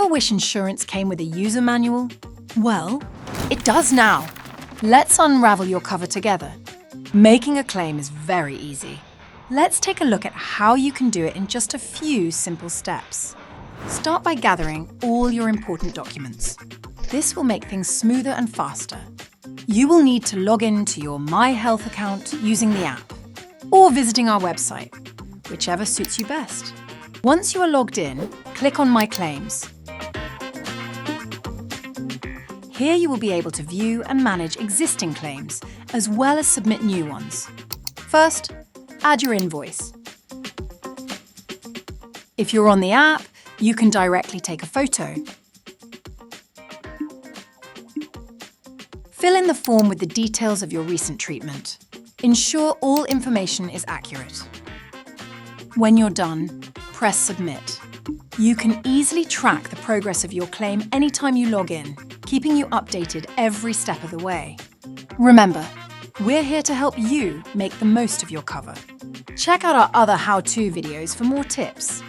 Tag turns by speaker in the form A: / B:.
A: Ever wish insurance came with a user manual? Well, it does now. Let's unravel your cover together. Making a claim is very easy. Let's take a look at how you can do it in just a few simple steps. Start by gathering all your important documents. This will make things smoother and faster. You will need to log in to your MyHealth account using the app, or visiting our website, whichever suits you best. Once you are logged in, click on My Claims. Here you will be able to view and manage existing claims, as well as submit new ones. First, add your invoice. If you're on the app, you can directly take a photo. Fill in the form with the details of your recent treatment. Ensure all information is accurate. When you're done, press Submit. You can easily track the progress of your claim anytime you log in, keeping you updated every step of the way. Remember, we're here to help you make the most of your cover. Check out our other how-to videos for more tips.